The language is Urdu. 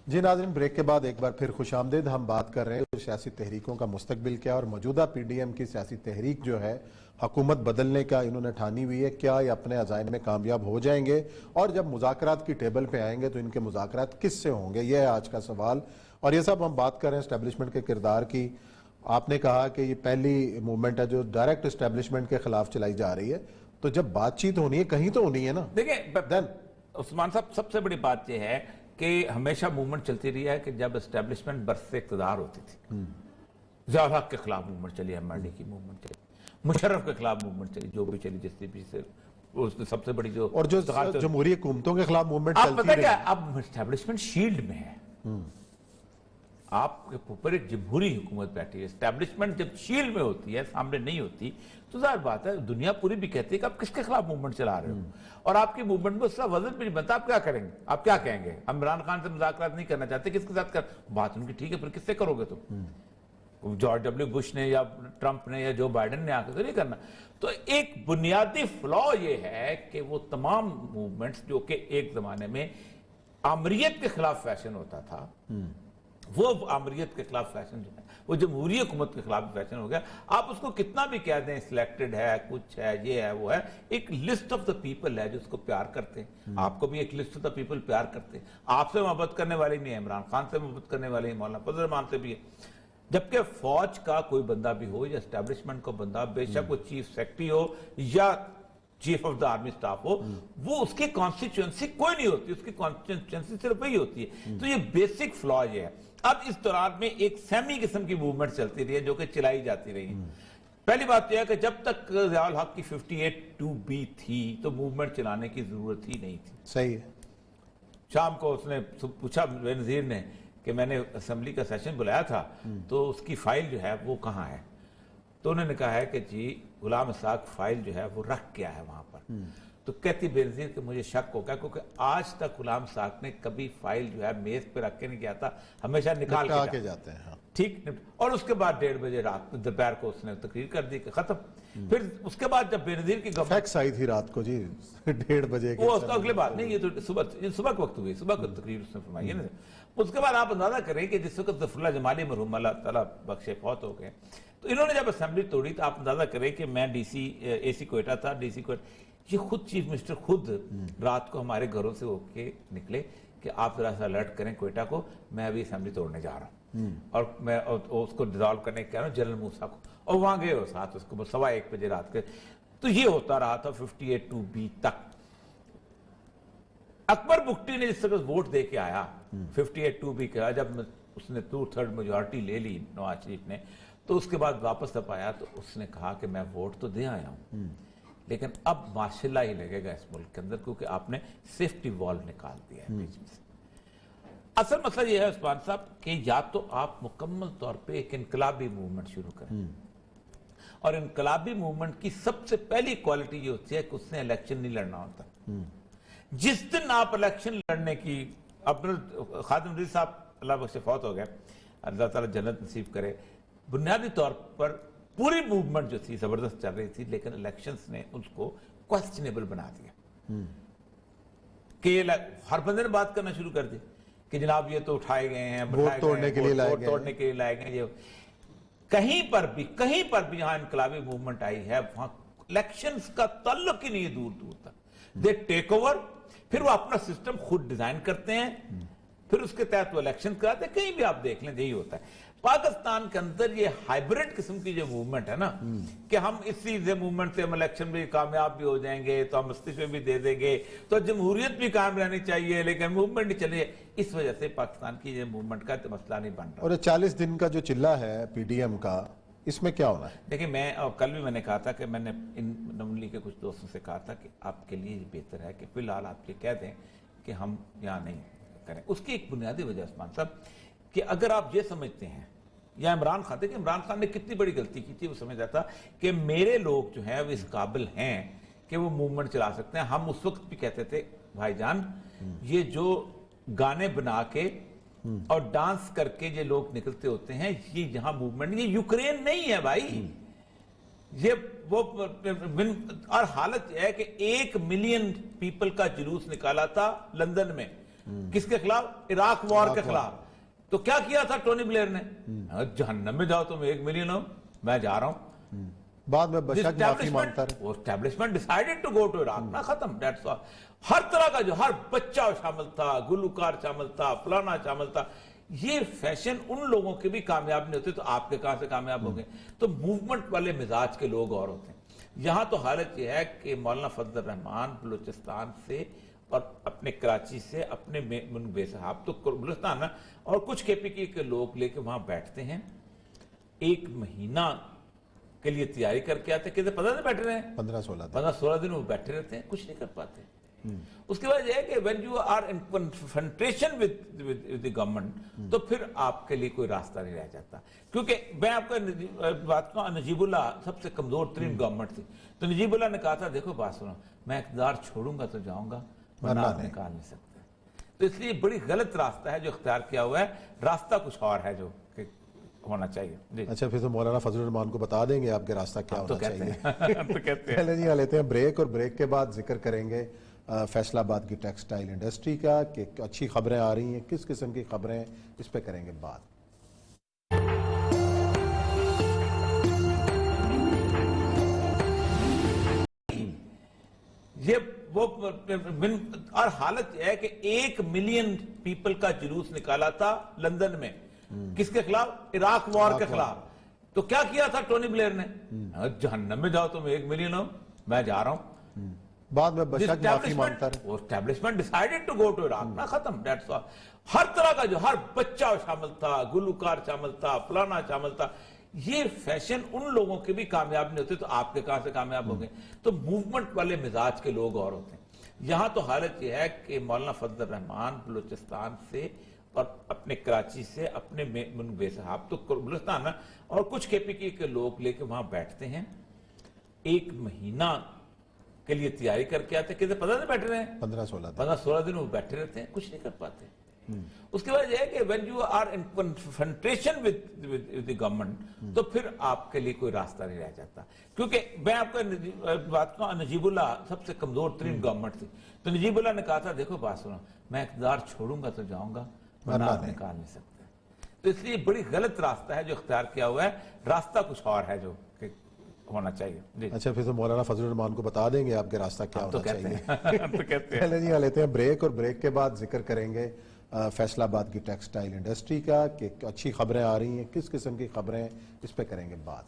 جی ناظرین، بریک کے بعد ایک بار پھر خوش آمدید. ہم بات کر رہے ہیں سیاسی تحریکوں کا مستقبل کیا، اور موجودہ پی ڈی ایم کی سیاسی تحریک جو ہے حکومت بدلنے کا انہوں نے ٹھانی ہوئی ہے. کیا یہ اپنے عزائم میں کامیاب ہو جائیں گے، اور جب مذاکرات کی ٹیبل پہ آئیں گے تو ان کے مذاکرات کس سے ہوں گے، یہ ہے آج کا سوال. اور یہ سب ہم بات کر رہے ہیں اسٹیبلشمنٹ کے کردار کی. آپ نے کہا کہ یہ پہلی موومنٹ ہے جو ڈائریکٹ اسٹیبلشمنٹ کے خلاف چلائی جا رہی ہے، تو جب بات چیت ہونی ہے کہیں تو ہونی ہے نا. دیکھیں عثمان صاحب، سب سے بڑی بات یہ ہے کہ ہمیشہ موومنٹ چلتی رہی ہے کہ جب اسٹیبلشمنٹ برس سے اقتدار ہوتی تھی. ضیاء الحق کے خلاف موومنٹ چلی، ایم آر ڈی کی موومنٹ چلی، مشرف کے خلاف موومنٹ چلی، جو بھی چلی، جس بھی سے اس میں سب سے بڑی جو اور جو جمہوری حکومتوں کے خلاف موومنٹ آپ چلتی پتہ رہی. کیا، اب اسٹیبلشمنٹ شیلڈ میں ہے. آپ کے اوپر ایک جمہوری حکومت بیٹھی ہے. اسٹیبلشمنٹ جب شیلڈ میں ہوتی ہے، سامنے نہیں ہوتی، تو ظاہر بات ہے دنیا پوری بھی کہتی ہے کہ آپ کس کے خلاف موومنٹ چلا رہے ہو، اور آپ کی موومنٹ میں اس کا وزن بھی نہیں بنتا. آپ کیا کریں گے؟ آپ کیا کہیں گے؟ عمران خان سے مذاکرات نہیں کرنا چاہتے، کس کے ساتھ بات ان کی ٹھیک ہے، پھر کس سے کرو گے تم؟ جارج ڈبلیو بش نے یا ٹرمپ نے یا جو بائیڈن نے آ کے تو نہیں کرنا. تو ایک بنیادی فلا یہ ہے کہ وہ تمام موومنٹس جو کہ ایک زمانے میں آمریت کے خلاف فیشن ہوتا تھا، وہ آمریت کے خلاف فیشن جو ہے وہ جمہوری حکومت کے خلاف فیشن ہو گیا. آپ اس کو کتنا بھی کہہ دیں سلیکٹڈ ہے، کچھ ہے، یہ ہے، وہ ہے، ایک لسٹ آف دا پیپل ہے جو اس کو پیار کرتے ہیں. آپ کو بھی ایک لسٹ آف دا پیپل پیار کرتے ہیں. آپ سے محبت کرنے والے نہیں ہیں، عمران خان سے محبت کرنے والے ہیں، مولانا فضل الرحمان سے بھی ہے. جبکہ فوج کا کوئی بندہ بھی ہو یا اسٹیبلشمنٹ کا بندہ، بے شک وہ چیف سیکرٹری ہو یا chief of the army staff ہو، وہ اس کی کانسٹیچوئنسی کوئی نہیں ہوتی، اس کی کانسٹیچوئنسی صرف وہی ہوتی ہے. تو یہ بیسک فلا یہ ہے. اب اس دوران میں ایک سیمی قسم کی موومنٹ چلتی رہی ہے جو کہ چلائی جاتی رہی ہے. پہلی بات یہ ہے کہ جب تک ضیاء الحق کی 58(2)B تھی تو موومنٹ چلانے کی ضرورت ہی نہیں تھی. صحیح ہے. شام کو اس نے پوچھا بے نظیر نے کہ میں نے اسمبلی کا سیشن بلایا تھا تو اس کی فائل جو ہے وہ کہاں ہے؟ تو انہوں نے کہا ہے کہ جی غلام اسحاق فائل جو ہے وہ رکھ گیا ہے وہاں پر. تو کہتی بے نظیر کہ مجھے شک ہو گیا، کیونکہ آج تک غلام اسحاق نے کبھی فائل جو ہے میز پہ رکھ کے نہیں کیا تھا، ہمیشہ نکال کے جاتے ہیں. ٹھیک. اور اس کے بعد 1:30 بجے رات دوپہر کو اس نے تقریر کر دی کہ ختم. پھر اس کے بعد جب بے نظیر کی فیکس آئی تھی رات کو جی 1:30 بجے، وہ اگلے بات نہیں، یہ تو صبح کے وقت ہوئی، صبح کو تقریر اس نے فرمائی ہے نا. اس کے بعد آپ اندازہ کریں کہ جس وقت ظفر اللہ جمالی مرحوم اللہ تعالیٰ بخشے فوت ہو گئے، تو انہوں نے جب اسمبلی توڑی تو آپ اندازہ کریں کہ میں اے سی کوئٹہ تھا، ڈی سی کوئٹہ، یہ خود چیف منسٹر خود رات کو ہمارے گھروں سے ہو کے نکلے کہ آپ ذرا سا الرٹ کریں کوئٹہ کو، میں ابھی اسمبلی توڑنے جا رہا ہوں اور میں اس کو ڈیزالو کرنے کہہ رہا ہوں جنرل موسیٰ کو. اور وہاں گئے ہو ساتھ اس کو 1:15 بجے رات کے. تو یہ ہوتا رہا تھا 58(2)B تک. اکبر بگٹی نے جس طرح ووٹ دے کے آیا 58(2)B کا، جب اس نے 2/3 میجورٹی لے لی نواز شریف نے، تو اس کے بعد واپس جب آیا تو اس نے کہا کہ میں ووٹ تو دے آیا ہوں، لیکن اب ماشاء اللہ ہی لگے گا اس ملک کے اندر، کیونکہ آپ نے سیفٹی وال نکال دیا ہے بیچ میں سے. اصل مسئلہ یہ ہے عثمان صاحب کہ یا تو آپ مکمل طور پہ ایک انقلابی موومنٹ شروع کریں، اور انقلابی موومنٹ کی سب سے پہلی کوالٹی یہ ہوتی ہے کہ اس نے الیکشن نہیں لڑنا ہوتا. جس دن آپ الیکشن لڑنے کی، خادم رضی صاحب اللہ بخش فوت ہو گئے، اللہ تعالیٰ جنت نصیب کرے، بنیادی طور پر پوری موومنٹ جو تھی زبردست چل رہی تھی، لیکن الیکشنز نے اس کو کوسچنیبل بنا دیا کہ ہر بندے نے بات کرنا شروع کر دی کہ جناب یہ تو اٹھائے گئے ہیں، ووٹ توڑنے کے لیے لائے گئے. یہ کہیں پر بھی یہاں انقلابی موومنٹ آئی ہے وہاں الیکشنز کا تعلق ہی نہیں ہے دور دور تک. دے ٹیک اوور، پھر وہ اپنا سسٹم خود ڈیزائن کرتے ہیں، پھر اس کے تحت وہ الیکشن کراتے ہیں. کہیں بھی آپ دیکھ لیں یہی ہوتا ہے. پاکستان کے اندر یہ ہائیبریڈ قسم کی جو موومنٹ ہے نا، کہ ہم اسی موومنٹ سے ہم الیکشن میں کامیاب بھی ہو جائیں گے تو ہم استعفے بھی دے دیں گے، تو جمہوریت بھی قائم رہنی چاہیے لیکن موومنٹ نہیں چلے. اس وجہ سے پاکستان کی یہ موومنٹ کا مسئلہ نہیں بن رہا. اور 40 دن کا جو چلہ ہے پی ڈی ایم کا، اس میں کیا ہونا ہے؟ دیکھیں، میں کل بھی میں نے کہا تھا کہ میں نے ان نون لیگ کے کچھ دوستوں سے کہا تھا کہ آپ کے لیے بہتر ہے کہ فی الحال آپ یہ کہہ دیں کہ ہم یہاں نہیں کریں. اس کی ایک بنیادی وجہ عثمان صاحب کہ اگر آپ یہ سمجھتے ہیں، یا عمران خان تھے کہ عمران خان نے کتنی بڑی غلطی کی تھی، وہ سمجھ جاتا کہ میرے لوگ جو ہیں وہ اس قابل ہیں کہ وہ موومنٹ چلا سکتے ہیں. ہم اس وقت بھی کہتے تھے بھائی جان، یہ جو گانے بنا کے اور ڈانس کر کے یہ لوگ نکلتے ہوتے ہیں، یہ یہاں موومنٹ، یہ یوکرین نہیں ہے بھائی. یہ وہ اور حالت یہ ہے کہ 1 ملین پیپل کا جلوس نکالا تھا لندن میں کس کے خلاف؟ عراق وار کے خلاف. تو کیا کیا تھا ٹونی بلیئر نے؟ جہنم میں جاؤ تم 1 ملین ہو، میں جا رہا ہوں. بعد میں بشک معافی مانگتا رہے. وہ establishment decided to go to Iraq نا، ختم. That's all. ہر طرح کا جو ہر بچہ شامل تھا، گلوکار شامل تھا، فلانا شامل تھا. یہ فیشن ان لوگوں کے بھی کامیاب نہیں ہوتے تو آپ کے کہاں سے کامیاب ہو گئے؟ تو موومنٹ والے مزاج کے لوگ اور ہوتے ہیں. یہاں تو حالت یہ ہے کہ مولانا فضل الرحمان بلوچستان سے اور اپنے کراچی سے اپنے بے صاحب تو بلوچستان نا، اور کچھ کے پی کے لوگ لے کے وہاں بیٹھتے ہیں، 1 مہینہ کے لیے تیاری کر کے آتے. کہتے پتہ نہیں بیٹھ رہے ہیں 15-16 دن وہ بیٹھے رہتے ہیں، کچھ نہیں کر پاتے. اس کی وجہ یہ ہے کہ when you are in confrontation with the government تو پھر آپ کے لیے کوئی راستہ نہیں رہ جاتا. کیونکہ میں آپ کو بات کہوں، نجیب اللہ سب سے کمزور ترین گورنمنٹ تھی. تو نجیب اللہ نے کہا تھا دیکھو بات سنو، میں اقتدار چھوڑوں گا تو جاؤں گا، ورنہ آپ نکال نہیں سکتے. تو اس لیے بڑی غلط راستہ ہے جو اختیار کیا ہوا ہے. راستہ کچھ اور ہے جو ہونا چاہیے. اچھا پھر تو مولانا فضل الرحمان کو بتا دیں گے آپ کے راستہ کیا ہونا چاہیے. پہلے جی یہاں لیتے ہیں بریک، اور بریک کے بعد ذکر کریں گے فیصل آباد کی ٹیکسٹائل انڈسٹری کا، کہ اچھی خبریں آ رہی ہیں، کس قسم کی خبریں، اس پہ کریں گے بات. یہ وہ اور حالت یہ ہے کہ 1 ملین پیپل کا جلوس نکالا تھا لندن میں. کس کے خلاف؟ عراق وار کے خلاف. تو کیا کیا تھا ٹونی بلیئر نے؟ جہنم میں جاؤ تم 1 ملین ہو، میں جا رہا ہوں. بعد میں بشک معافی مانگتا رہے. وہ establishment decided to go to Iraq نا، ختم. That's all. ہر طرح کا جو ہر بچہ شامل تھا، گلوکار شامل تھا، فلانا شامل تھا. یہ فیشن ان لوگوں کے بھی کامیاب نہیں ہوتے تو آپ کے کہاں سے کامیاب ہو گئے؟ تو موومنٹ والے مزاج کے لوگ اور ہوتے ہیں. یہاں تو حالت یہ ہے کہ مولانا فضل الرحمان بلوچستان سے اور اپنے کراچی سے اپنے بے صاحب تو بلوچستان نا، اور کچھ کے پی کے لوگ لے کے وہاں بیٹھتے ہیں، 1 مہینہ کے لیے تیاری کر کے آتے. کہتے پتہ نہیں بیٹھ رہے ہیں 15-16 دن وہ بیٹھے رہتے ہیں، کچھ نہیں کر پاتے. اس کی وجہ یہ ہے کہ when you are in confrontation with the government تو پھر آپ کے لیے کوئی راستہ نہیں رہ جاتا. کیونکہ میں آپ کو بات کہوں، نجیب اللہ سب سے کمزور ترین گورنمنٹ تھی. تو نجیب اللہ نے کہا تھا دیکھو بات سنو، میں اقتدار چھوڑوں گا تو جاؤں گا، ورنہ آپ نکال نہیں سکتے. تو اس لیے بڑی غلط راستہ ہے جو اختیار کیا ہوا ہے. راستہ کچھ اور ہے جو ہونا چاہیے. اچھا پھر تو مولانا فضل الرحمان کو بتا دیں گے آپ کے راستہ کیا ہونا چاہیے. پہلے جی یہاں لیتے ہیں بریک، اور بریک کے بعد ذکر کریں گے فیصل آباد کی ٹیکسٹائل انڈسٹری کا، کہ اچھی خبریں آ رہی ہیں، کس قسم کی خبریں، اس پہ کریں گے بات.